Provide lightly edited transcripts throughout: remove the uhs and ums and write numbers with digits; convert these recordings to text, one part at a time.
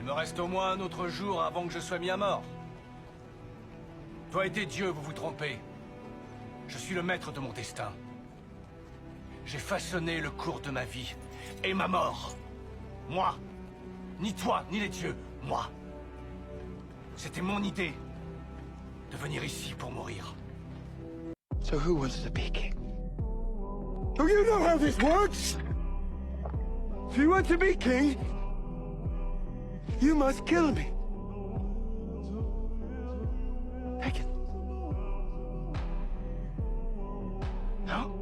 me reste au moins un autre jour avant que je sois mis à mort. Toi et tes dieux, vous vous trompez. Je suis le maître de mon destin. J'ai façonné le cours de ma vie et ma mort. Moi. Ni toi, ni les dieux. Moi. C'était mon idée de venir ici pour mourir. So who wants to be king? Do you know how this works? If you want to be king, you must kill me. Take it. No?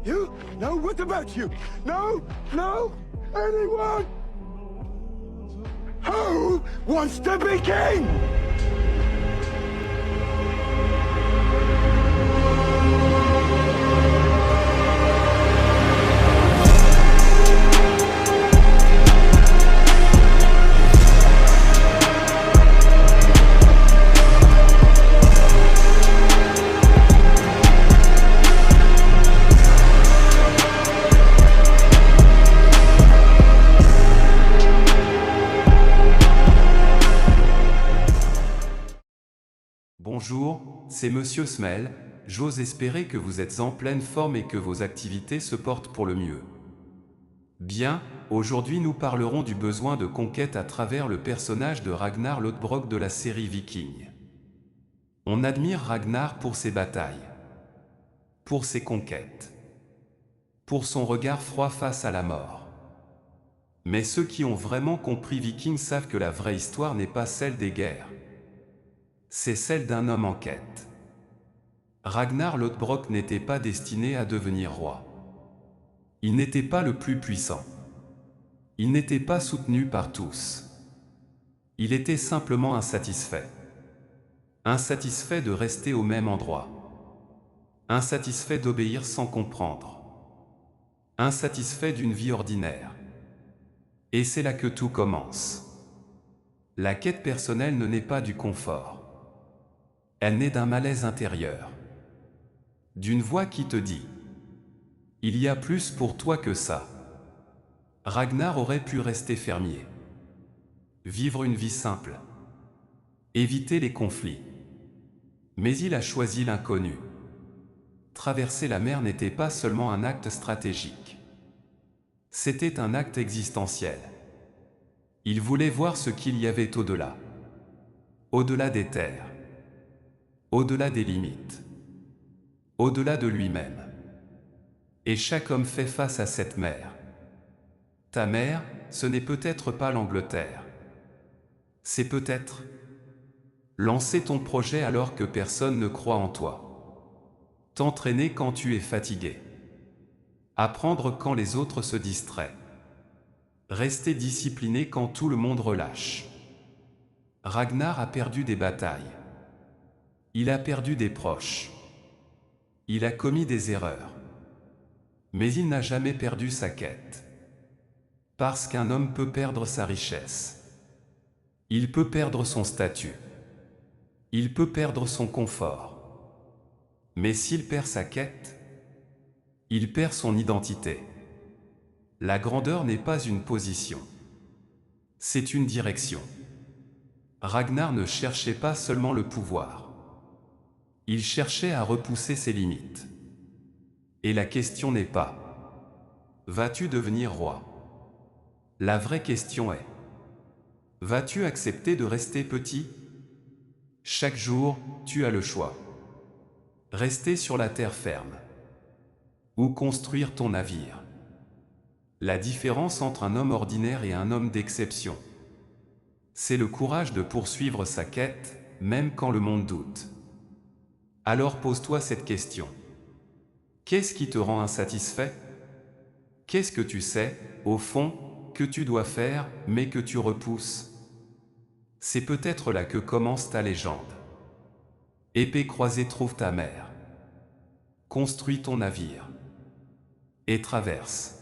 You? No, what about you? No? No? Anyone? Who wants to be king? Bonjour, c'est Monsieur Smell, j'ose espérer que vous êtes en pleine forme et que vos activités se portent pour le mieux. Bien, aujourd'hui nous parlerons du besoin de conquête à travers le personnage de Ragnar Lothbrok de la série Viking. On admire Ragnar pour ses batailles, pour ses conquêtes, pour son regard froid face à la mort. Mais ceux qui ont vraiment compris Viking savent que la vraie histoire n'est pas celle des guerres. C'est celle d'un homme en quête. Ragnar Lothbrok n'était pas destiné à devenir roi. Il n'était pas le plus puissant. Il n'était pas soutenu par tous. Il était simplement insatisfait. Insatisfait de rester au même endroit. Insatisfait d'obéir sans comprendre. Insatisfait d'une vie ordinaire. Et c'est là que tout commence. La quête personnelle ne naît pas du confort. Elle naît d'un malaise intérieur. D'une voix qui te dit « Il y a plus pour toi que ça ». Ragnar aurait pu rester fermier. Vivre une vie simple. Éviter les conflits. Mais il a choisi l'inconnu. Traverser la mer n'était pas seulement un acte stratégique. C'était un acte existentiel. Il voulait voir ce qu'il y avait au-delà. Au-delà des terres. Au-delà des limites, au-delà de lui-même. Et chaque homme fait face à cette mer. Ta mère, ce n'est peut-être pas l'Angleterre. C'est peut-être lancer ton projet alors que personne ne croit en toi. T'entraîner quand tu es fatigué. Apprendre quand les autres se distraient. Rester discipliné quand tout le monde relâche. Ragnar a perdu des batailles. Il a perdu des proches. Il a commis des erreurs. Mais il n'a jamais perdu sa quête. Parce qu'un homme peut perdre sa richesse. Il peut perdre son statut. Il peut perdre son confort. Mais s'il perd sa quête, il perd son identité. La grandeur n'est pas une position. C'est une direction. Ragnar ne cherchait pas seulement le pouvoir. Il cherchait à repousser ses limites. Et la question n'est pas « Vas-tu devenir roi ?» La vraie question est « Vas-tu accepter de rester petit ?» Chaque jour, tu as le choix. Rester sur la terre ferme. Ou construire ton navire. La différence entre un homme ordinaire et un homme d'exception. C'est le courage de poursuivre sa quête, même quand le monde doute. Alors pose-toi cette question. Qu'est-ce qui te rend insatisfait? Qu'est-ce que tu sais, au fond, que tu dois faire, mais que tu repousses? C'est peut-être là que commence ta légende. Épée croisée trouve ta mère. Construis ton navire. Et traverse.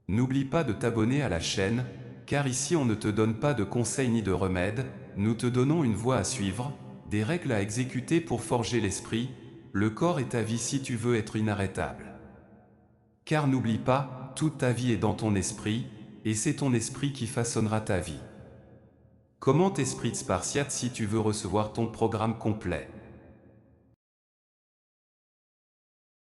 N'oublie pas de t'abonner à la chaîne, car ici on ne te donne pas de conseils ni de remèdes, nous te donnons une voie à suivre, des règles à exécuter pour forger l'esprit, le corps et ta vie si tu veux être inarrêtable. Car n'oublie pas, toute ta vie est dans ton esprit, et c'est ton esprit qui façonnera ta vie. Commente Esprit Spartiate si tu veux recevoir ton programme complet.